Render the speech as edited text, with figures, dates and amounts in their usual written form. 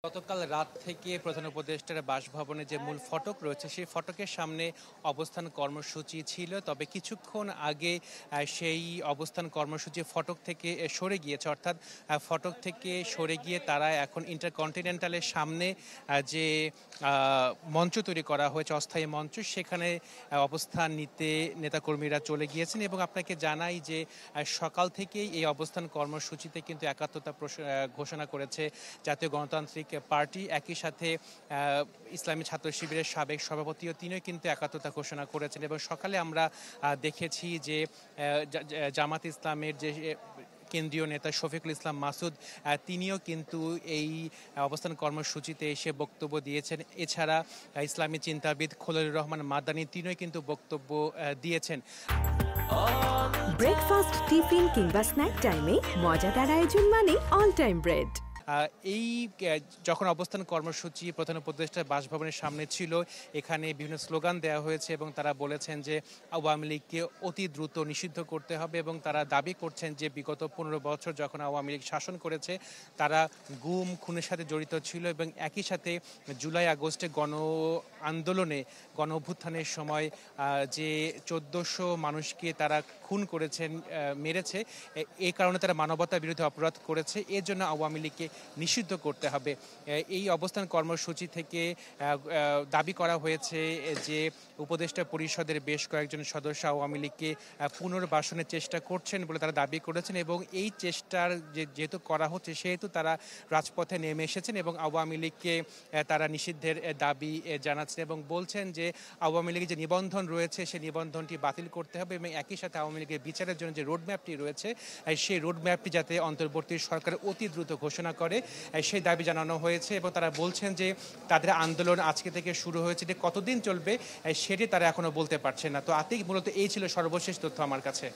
গতকাল রাত থেকে প্রধান উপদেষ্টার বাসভবনে যে মূল ফটক রয়েছে সেই ফটকের সামনে অবস্থান কর্মসূচি ছিল, তবে কিছুক্ষণ আগে সেই অবস্থান কর্মসূচি ফটক থেকে সরে গিয়েছে। অর্থাৎ ফটক থেকে সরে গিয়ে তারা এখন ইন্টারকন্টিনেন্টালের সামনে যে মঞ্চ তৈরি করা হয়েছে, অস্থায়ী মঞ্চ, সেখানে অবস্থান নিতে নেতাকর্মীরা চলে গিয়েছেন। এবং আপনাকে জানাই যে সকাল থেকেই এই অবস্থান কর্মসূচিতে কিন্তু একাত্মতা ঘোষণা করেছে জাতীয় গণতান্ত্রিক পার্টি। একই সাথে ইসলামী ছাত্র শিবিরের সাবেক সভাপতিও তিনিও কিন্তু একাত্মতা ঘোষণা করেছেন। এবং সকালে আমরা দেখেছি যে জামাত ইসলামের যে কেন্দ্রীয় নেতা শফিকুল ইসলাম মাসুদ তিনিও কিন্তু এই অবস্থান কর্মসূচিতে এসে বক্তব্য দিয়েছেন। এছাড়া ইসলামী চিন্তাবিদ খলিলুর রহমান মাদানী তিনিও কিন্তু বক্তব্য দিয়েছেন। ব্রেকফাস্ট, টিফিন কিংবা স্ন্যাক টাইমে মজাদার আয়োজন মানে অল টাইম ব্রেড। এই যখন অবস্থান কর্মসূচি প্রধান উপদেষ্টার বাসভবনের সামনে ছিল, এখানে বিভিন্ন স্লোগান দেওয়া হয়েছে এবং তারা বলেছেন যে আওয়ামী লীগকে অতি দ্রুত নিষিদ্ধ করতে হবে। এবং তারা দাবি করছেন যে বিগত 15 বছর যখন আওয়ামী লীগ শাসন করেছে তারা গুম খুনের সাথে জড়িত ছিল। এবং একই সাথে জুলাই আগস্টে আন্দোলনে গণ অভ্যুত্থানের সময় যে 1400 মানুষকে তারা খুন করেছেন, মেরেছে, এই কারণে তারা মানবতা বিরোধী অপরাধ করেছে। এর জন্য আওয়ামী লীগকে নিষিদ্ধ করতে হবে। এই অবস্থান কর্মসূচি থেকে দাবি করা হয়েছে যে উপদেষ্টা পরিষদের বেশ কয়েকজন সদস্য আওয়ামী লীগকে পুনর্বাসনের চেষ্টা করছেন বলে তারা দাবি করেছেন। এবং এই চেষ্টার যেহেতু করা হচ্ছে সেহেতু তারা রাজপথে নেমে এসেছেন এবং আওয়ামী লীগকে তারা নিষিদ্ধের দাবি জানাচ্ছেন এবং বলছেন যে আওয়ামী লীগের যে নিবন্ধন রয়েছে সেই নিবন্ধনটি বাতিল করতে হবে এবং একই সাথে আওয়ামী লীগের বিচারের জন্য যে রোডম্যাপটি রয়েছে সেই রোডম্যাপটি যাতে অন্তর্বর্তী সরকার অতি দ্রুত ঘোষণা করে সেই দাবি জানানো হয়েছে। এবং তারা বলছেন যে তাদের আন্দোলন আজকে থেকে শুরু হয়েছে, যে কতদিন চলবে সেটি তারা এখনো বলতে পারছে না। তো মূলত এই ছিল সর্বশেষ তথ্য আমার কাছে।